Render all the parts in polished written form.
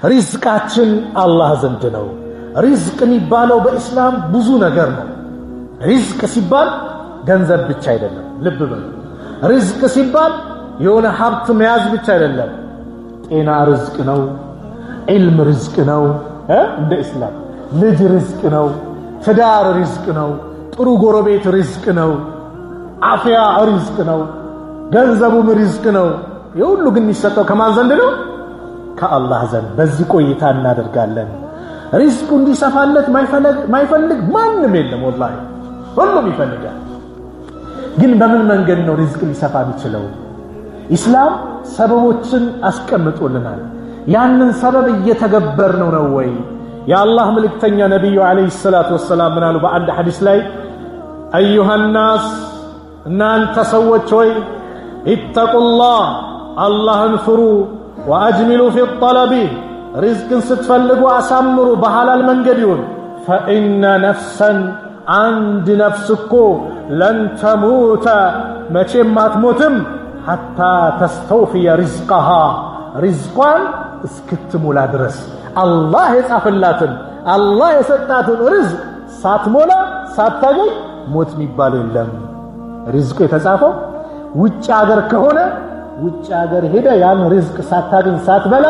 ሪዝቃችን አላህ ዘንድ ነው። ሪዝቅ የሚባለው በእስላም ብዙ ነገር ነው። ሪዝቅ ሲባል ገንዘብ ብቻ አይደለም። ልብ በሉ። ሪዝቅ ሲባል የሆነ ሀብት መያዝ ብቻ አይደለም። ጤና ሪዝቅ ነው። ዒልም ሪዝቅ ነው። እንደ እስላም ልጅ ሪዝቅ ነው። ትዳር ሪዝቅ ነው። ጥሩ ጎረቤት ሪዝቅ ነው። አፍያ ሪዝቅ ነው። ገንዘቡም ሪዝቅ ነው። የሁሉ ግን የሚሰጠው ከማን ዘንድ ነው? ከአላህ ዘንድ። በዚህ ቆይታ እናደርጋለን። ሪዝቁ እንዲሰፋለት ማይፈልግ ማንም የለም። ወላሂ ሁሉም ይፈልጋል። ግን በምን መንገድ ነው ሪዝቅ ሊሰፋ የሚችለው? ኢስላም ሰበቦችን አስቀምጦልናል። ያንን ሰበብ እየተገበርነው ነው ወይ? የአላህ መልእክተኛ ነብዩ አለይሂ ሰላቱ ወሰላም ምናሉ በአንድ ሐዲስ ላይ አዩሃ ናስ እናንተ ሰዎች ሆይ ኢተቁላህ አላህን ፍሩ ወአጅሚሉ ፊ ጠለቢ ሪዝቅን ስትፈልጉ አሳምሩ፣ በሐላል መንገድ ይሁን። ፈኢነ ነፍሰን አንድ ነፍስ እኮ ለን ተሙተ መቼም አትሞትም ሐታ ተስተውፊየ ሪዝቀሃ ሪዝቋን እስክትሞላ ድረስ አላህ የጻፈላትን አላህ የሰጣትን ሪዝቅ ሳትሞላ ሳታገኝ ሞት የሚባል የለም። ሪዝቁ የተጻፈው ውጭ ሀገር ከሆነ ውጭ ሀገር ሄደ ያን ሪዝቅ ሳታገኝ ሳትበላ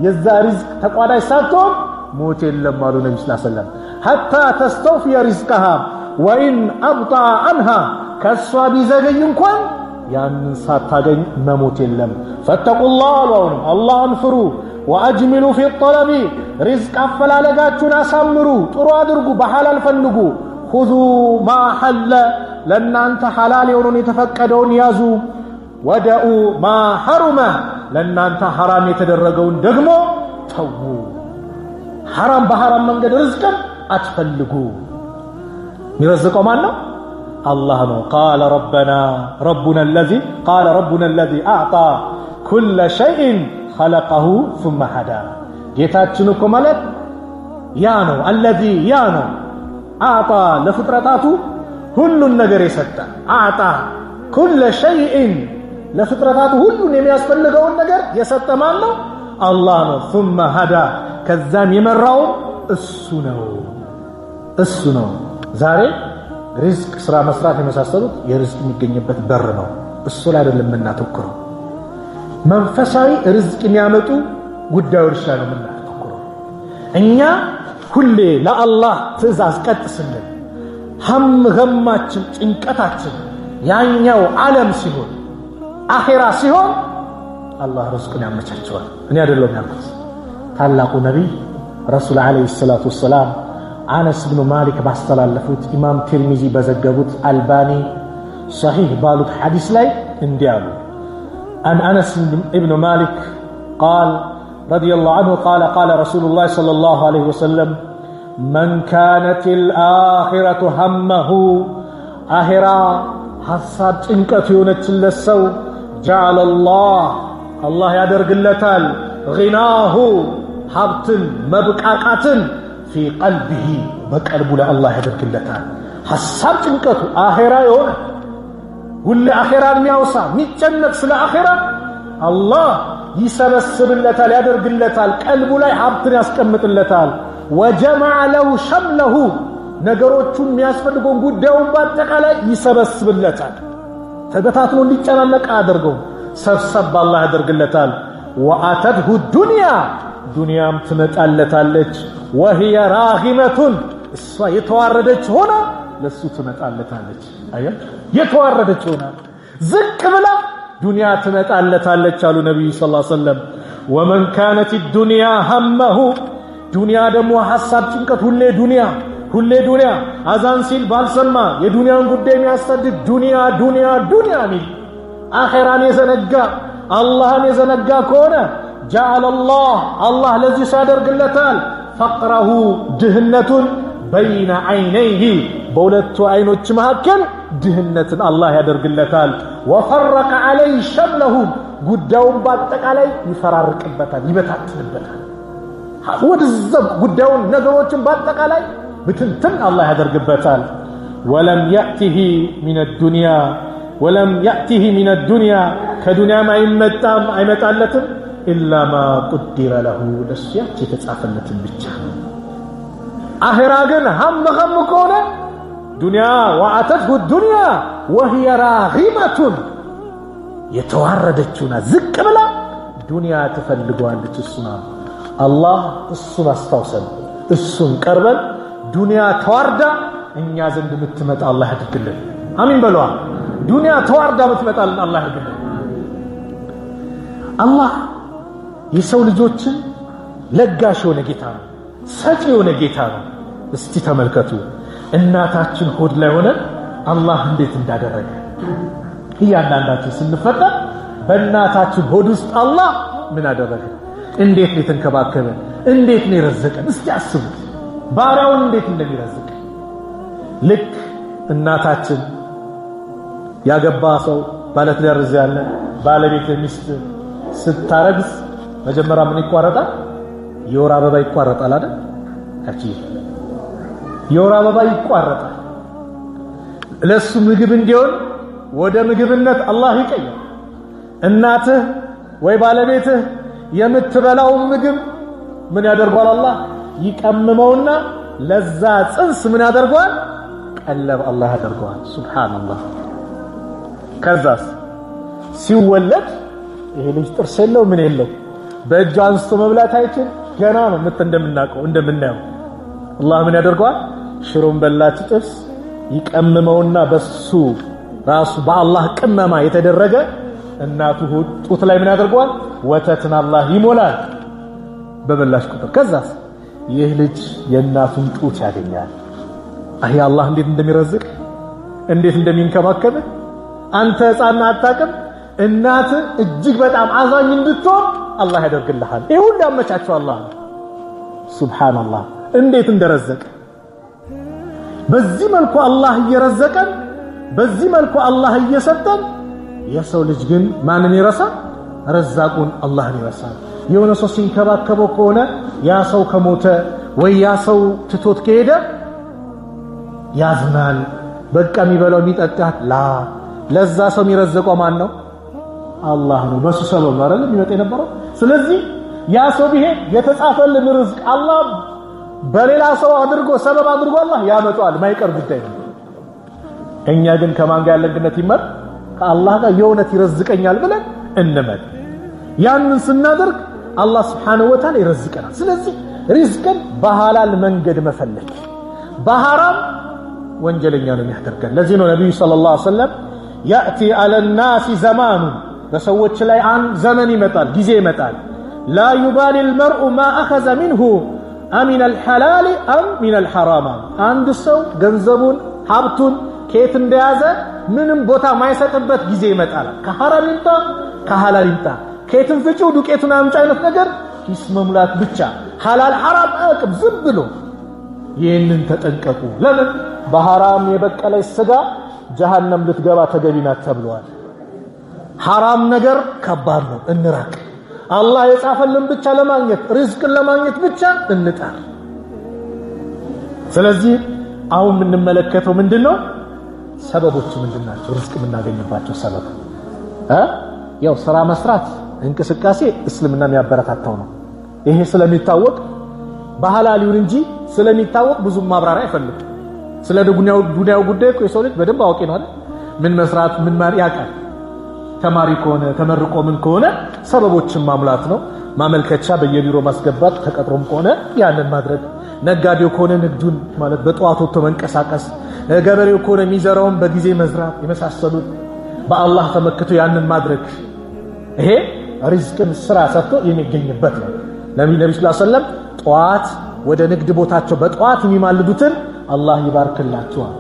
የዛ ሪዝቅ ተቋዳሽ ሳትሆን ሞት የለም አሉ ነብዩ ሰለላሁ ዐለይሂ ወሰለም። ሐታ ተስተውፊየ ሪዝቀሃ ወኢን አብጣ አንሃ ከሷ ቢዘገይ እንኳን ያንን ሳታገኝ መሞት የለም። ፈተቁላህ አሉን አላህን ፍሩ። ወአጅሚሉ ፊ ጠለቢ ሪዝቅ አፈላለጋችሁን አሳምሩ፣ ጥሩ አድርጉ፣ በሐላል ፈልጉ። ኹዙ ማ ሐለ ለእናንተ ሐላል የሆነውን የተፈቀደውን ያዙ። ወደኡ ማ ሐሩመ ለእናንተ ሐራም የተደረገውን ደግሞ ተዉ። ሐራም በሐራም መንገድ ርዝቅን አትፈልጉ። የሚረዝቀው ማን ነው? አላህ ነው። ቃለ ረቡና አለዚ አዕጣ ኩለ ሸይእን ኸለቀሁ ሱመ ሀዳ። ጌታችን እኮ ማለት ያ ነው። አለዚ ያ ነው። አዕጣ ለፍጥረታቱ ሁሉን ነገር የሰጠ አዕጣ ኩለ ሸይእን ለፍጥረታቱ ሁሉን የሚያስፈልገውን ነገር የሰጠ ማን ነው? አላህ ነው። ሱመ ሀዳ ከዛም የመራው እሱ ነው። ዛሬ ሪዝቅ ስራ መስራት የመሳሰሉት የሪዝቅ የሚገኝበት በር ነው። እሱ ላይ አይደለም የምናተኩረው። መንፈሳዊ ሪዝቅ የሚያመጡ ጉዳዮች ላይ ነው የምናተኩረው። እኛ ሁሌ ለአላህ ትእዛዝ ቀጥ ስንል ገማችን ጭንቀታችን ያኛው ዓለም ሲሆን አኺራ ሲሆን አላህ ሪዝቅን ያመቻቸዋል። እኔ አይደለም ያልኩት። ታላቁ ነቢይ ረሱል አለይሂ ሰላቱ ወሰላም አነስ ብኑ ማሊክ ባስተላለፉት ኢማም ትርሚዚ በዘገቡት አልባኒ ሰሒህ ባሉት ሐዲስ ላይ እንዲህ አሉ። አን አነስ ብኑ ማሊክ ቃል ረዲየላሁ ዐንሁ ቃለ ረሱሉላህ ሰለላሁ ዐለይሂ ወሰለም መን ካነቲል አኺረቱ ሀመሁ አኺራ ሐሳብ ጭንቀቱ የሆነችለት ሰው ጀዐለላህ አላህ ያደርግለታል ጊናሁ ሀብትን መብቃቃትን ፊ ቀልቢሂ በቀልቡ ላይ አላህ ያደርግለታል። ሐሳብ ጭንቀቱ አኺራ የሆነ ሁሌ አኺራን የሚያወሳ የሚጨነቅ ስለ አኺራ አላህ ይሰበስብለታል፣ ያደርግለታል። ቀልቡ ላይ ሀብትን ያስቀምጥለታል። ወጀመዐ ለሁ ሸምለሁ ነገሮቹን የሚያስፈልገውን ጉዳዩን በአጠቃላይ ይሰበስብለታል። ተበታትኖ እንዲጨናነቅ አያደርገውም። ሰብሰብ አላህ ያደርግለታል። ወአተትሁ ዱንያ ዱንያም ትመጣለታለች። ወህየ ራጊመቱን እሷ የተዋረደች ሆና ለሱ ትመጣለታለች። የተዋረደች ሆና ዝቅ ብላ ዱንያ ትመጣለታለች አሉ ነቢዩ ሰለላሁ ዐለይሂ ወሰለም። ወመን ካነት ዱንያ ሀመሁ ዱንያ ደግሞ ሐሳብ ጭንቀት ሁሌ ዱንያ አዛን ሲል ባልሰማ የዱንያን ጉዳይ የሚያሰድድ ዱንያ ሚል አኺራን የዘነጋ አላህን የዘነጋ ከሆነ ጀዐለላህ አላህ ለዚህ ሲያደርግለታል ፈቅረሁ ድህነቱን በይነ ዐይነይሂ በሁለቱ አይኖች መካከል ድህነትን አላህ ያደርግለታል። ወፈረቀ ዐለይሂ ሸምለሁ ጉዳዩን በአጠቃላይ ይፈራርቅበታል፣ ይበታትንበታል። ወደዛ ጉዳዩን ነገሮችን በአጠቃላይ ብትንትን አላህ ያደርግበታል። ወለም ያእቲሂ ሚነ ዱንያ ከዱንያም አይመጣለትም ኢላ ማ ቁዲረ ለሁ ለሱ የተጻፈለትን ብቻ። አኺራ ግን ሀም ከሆነ ዱንያ ወአተትሁ ዱንያ ወህየ ራጊመቱን የተዋረደችውና ዝቅ ብላ ዱንያ ትፈልገዋለች። እሱና አላህ እሱን አስታውሰን እሱን ቀርበን ዱንያ ተዋርዳ እኛ ዘንድ የምትመጣ አላህ ያድርግልን። አሚን በለዋ። ዱንያ ተዋርዳ የምትመጣልን አላህ ያድርግልን። አላህ የሰው ልጆችን ለጋሽ የሆነ ጌታ ነው፣ ሰጪ የሆነ ጌታ ነው። እስቲ ተመልከቱ፣ እናታችን ሆድ ላይ ሆነን አላህ እንዴት እንዳደረገ። እያንዳንዳችን ስንፈጠር በእናታችን ሆድ ውስጥ አላህ ምን አደረገ? እንዴት ነው የተንከባከበን? እንዴት ነው የረዘቀን? እስቲ አስቡት፣ ባሪያውን እንዴት እንደሚረዝቅ። ልክ እናታችን ያገባ ሰው ባለትዳር ያለ ባለቤት ሚስት ስታረግዝ መጀመሪያ ምን ይቋረጣል? የወር አበባ ይቋረጣል አይደል? አቺ የወር አበባ ይቋረጣል። ለሱ ምግብ እንዲሆን ወደ ምግብነት አላህ ይቀየር። እናትህ ወይ ባለቤትህ የምትበላው ምግብ ምን ያደርጋል? አላህ ይቀምመውና ለዛ ጽንስ ምን ያደርጋል? ቀለብ አላህ ያደርጋል። ሱብሃንአላህ። ከዛስ ሲወለድ ይሄ ልጅ ጥርስ የለው ምን የለው በእጁ አንስቶ መብላት አይችል ገና ነው እንደምናየው አላህ ምን ያደርጋል? ሽሮን በላች ጥርስ ይቀምመውና በሱ ራሱ በአላህ ቅመማ የተደረገ እናቱ ጡት ላይ ምን ያደርጋል? ወተትን አላህ ይሞላል በበላሽ ቁጥር። ከዛስ ይህ ልጅ የእናቱን ጡት ያገኛል። አይ አላህ እንዴት እንደሚረዝቅ እንዴት እንደሚንከባከብ አንተ ሕፃን አታውቅም። እናት እጅግ በጣም አዛኝ እንድትሆን አላህ ያደርግልሃል። ይሄ ሁሉ ያመቻቸው አላህ ነው። ሱብሃንአላህ እንዴት እንደረዘቀ። በዚህ መልኩ አላህ እየረዘቀን፣ በዚህ መልኩ አላህ እየሰጠን፣ የሰው ልጅ ግን ማንን ይረሳል? ረዛቁን አላህን ይረሳል። የሆነ ሰው ሲንከባከበው ከሆነ ያ ሰው ከሞተ ወይ ያ ሰው ትቶት ከሄደ ያዝናል። በቃ የሚበላው የሚጠጣት ለዛ ሰው የሚረዘቀው ማን ነው? አላህ ነው። በሱ ሰበብ ነው አይደል የሚመጣ የነበረው። ስለዚህ ያ ሰው ቢሄድ የተጻፈልን ርዝቅ አላህ በሌላ ሰው አድርጎ ሰበብ አድርጎ አላህ ያመጣዋል። ማይቀር ጉዳይ ነው። እኛ ግን ከማን ጋር ያለን ግንኙነት ይመር? ከአላህ ጋር የእውነት ይረዝቀኛል ብለን እንመን። ያንን ስናደርግ አላህ Subhanahu Wa Ta'ala ይረዝቀናል። ስለዚህ ሪዝቅን በሐላል መንገድ መፈለግ፣ በሐራም ወንጀለኛ ነው የሚያደርገን። ለዚህ ነው ነብዩ ሰለላሁ ዐለይሂ ወሰለም ያእቲ አለ الناس ዘማኑ በሰዎች ላይ አንድ ዘመን ይመጣል፣ ጊዜ ይመጣል። لا يبالي المرء ما أخذ منه أمن الحلال أم من الحرام። አንድ ሰው ገንዘቡን ሀብቱን ከየት እንደያዘ ምንም ቦታ ማይሰጥበት ጊዜ ይመጣል። ከሐራም ይምጣ ከሐላል ይምጣ ከየትም ፍጪው ዱቄቱን አምጪ አይነት ነገር ኪስ መሙላት ብቻ። ሐላል ሐራም አቅም ዝም ብሎ ይህንን ተጠንቀቁ። ለምን? በሐራም የበቀለች ስጋ ጀሃነም ልትገባ ተገቢ ናት ተብሏል። ሐራም ነገር ከባድ ነው፣ እንራቅ። አላህ የጻፈልን ብቻ ለማግኘት ሪዝቅን ለማግኘት ብቻ እንጣር። ስለዚህ አሁን የምንመለከተው ምንድነው? ሰበቦቹ ምንድናቸው? ሪዝቅ የምናገኝባቸው ሰበብ ያው ስራ መስራት እንቅስቃሴ እስልምና የሚያበረታታው ነው። ይሄ ስለሚታወቅ በሐላል ይሁን እንጂ ስለሚታወቅ ብዙ ማብራሪያ አይፈልግም። ስለ ዱንያው ጉዳይ እኮ የሰው ልጅ በደንብ አዋቂ ነው አይደል? ምን መስራት ምን ማር ያውቃል። ተማሪ ከሆነ ተመርቆ ምን ከሆነ ሰበቦችን ማሙላት ነው። ማመልከቻ በየቢሮ ማስገባት፣ ተቀጥሮም ከሆነ ያንን ማድረግ፣ ነጋዴው ከሆነ ንግዱን ማለት በጠዋት ወጥቶ መንቀሳቀስ፣ ገበሬው ከሆነ የሚዘራውን በጊዜ መዝራት የመሳሰሉት በአላህ ተመክቶ ያንን ማድረግ፣ ይሄ ሪዝቅን ስራ ሰርቶ የሚገኝበት ነው። ነብዩ ሰለላሁ ዐለይሂ ወሰለም ጠዋት ወደ ንግድ ቦታቸው በጠዋት የሚማልዱትን አላህ ይባርክላቸዋል።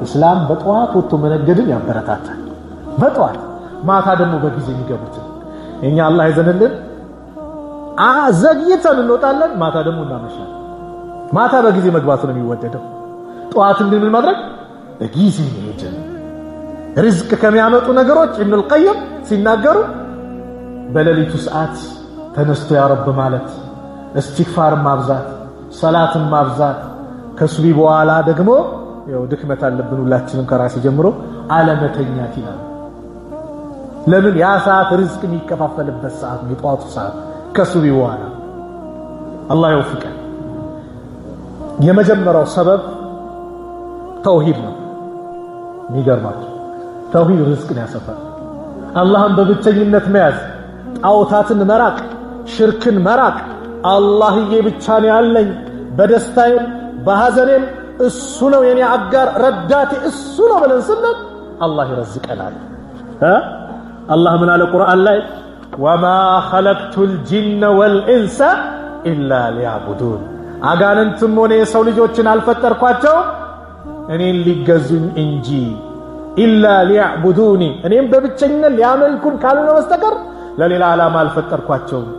እስላም በጠዋት ወጥቶ መነገድን ያበረታታል። በጠዋት ማታ ደግሞ በጊዜ የሚገቡትን እኛ አላህ ይዘንልን። ዘግይተን እንወጣለን፣ ማታ ደግሞ እናመሻለን። ማታ በጊዜ መግባቱ ነው የሚወደደው። ጧት ግን ምን ማድረግ በጊዜ ሄደ። ሪዝቅ ከሚያመጡ ነገሮች ኢብኑ አልቀይም ሲናገሩ በሌሊቱ ሰዓት ተነስቶ ያ ረብ ማለት፣ እስትግፋር ማብዛት፣ ሰላትን ማብዛት፣ ከሱቢ በኋላ ደግሞ ያው ድክመት አለብን ሁላችንም ከራሴ ጀምሮ አለመተኛት ይላል። ለምን ያ ሰዓት ሪዝቅ የሚከፋፈልበት ሰዓት ነው፣ የጧቱ ሰዓት ከሱቢ በኋላ። አላህ ይወፍቀን። የመጀመሪያው ሰበብ ተውሂድ ነው። የሚገርማችሁ ተውሂድ ሪዝቅን ያሰፋል። አላህን በብቸኝነት መያዝ፣ ጣዖታትን መራቅ፣ ሽርክን መራቅ። አላህዬ ብቻ ነው ያለኝ፣ በደስታዬም በሐዘኔም እሱ ነው የኔ አጋር ረዳቴ እሱ ነው ብለን ስንል አላህ ይረዝቀናል። አላህ ምን አለ ቁርአን ላይ ወማ ኸለቅቱል ጂነ ወልኢንሰ ኢላ ሊያዕቡዱን፣ አጋንንትም ሆነ የሰው ልጆችን አልፈጠርኳቸው እኔን ሊገዙኝ እንጂ። ኢላ ሊያዕቡዱኒ፣ እኔም በብቸኝነት ሊያመልኩን ካልሆነ በስተቀር ለሌላ ዓላማ አልፈጠርኳቸውም።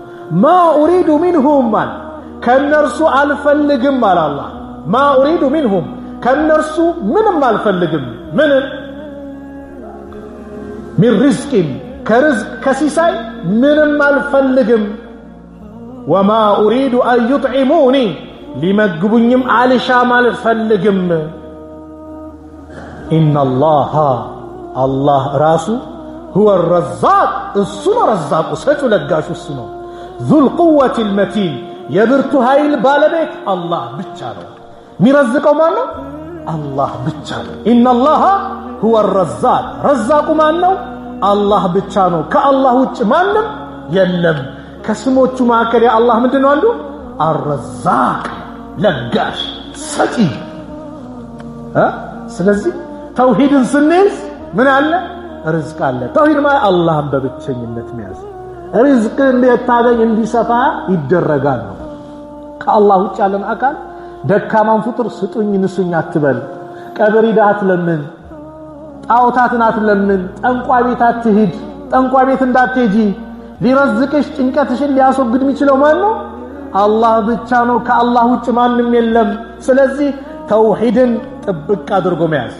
ማ ኡሪዱ ሚንሁም አለ፣ ከእነርሱ አልፈልግም አለ አላህ። ማ ኡሪዱ ሚንሁም፣ ከእነርሱ ምንም አልፈልግም። ምንም ሚን ሪዝቅን፣ ከርዝቅ ከሲሳይ ምንም አልፈልግም። ወማ ኡሪዱ አን ዩጥዒሙኒ፣ ሊመግቡኝም አልሻም አልፈልግም። ኢነላሃ፣ አላህ ራሱ ሁወ ረዛቅ፣ እሱ ነው ረዛቁ፣ ሰጪው ለጋሹ እሱ ነው። ዙል ቁወቲል መቲን፣ የብርቱ ኃይል ባለቤት አላህ ብቻ ነው። የሚረዝቀው ማን ነው? አላህ ብቻ ነው። ኢነላሃ ሁወ ረዛቅ፣ ረዛቁ ማን ነው? አላህ ብቻ ነው። ከአላህ ውጭ ማንም የለም። ከስሞቹ መካከል የአላህ ምንድን ነው አንዱ? አረዛቅ፣ ለጋሽ፣ ሰጪ። ስለዚህ ተውሂድን ስንይዝ ምን አለ? ርዝቅ አለ። ተውሂድ ማለት አላህን በብቸኝነት መያዝ። ርዝቅ እንዲታገኝ እንዲሰፋ ይደረጋል ነው። ከአላህ ውጭ ያለን አካል ደካማን ፍጡር ስጡኝ ንሱኝ አትበል። ቀብር ሂደህ አትለምን፣ ጣዖታትን አትለምን፣ ጠንቋይ ቤት አትሂድ፣ ጠንቋይ ቤት እንዳትሄጂ። ሊረዝቅሽ ጭንቀትሽን ሊያስወግድ የሚችለው ማን ነው? አላህ ብቻ ነው። ከአላህ ውጭ ማንም የለም። ስለዚህ ተውሂድን ጥብቅ አድርጎ መያዝ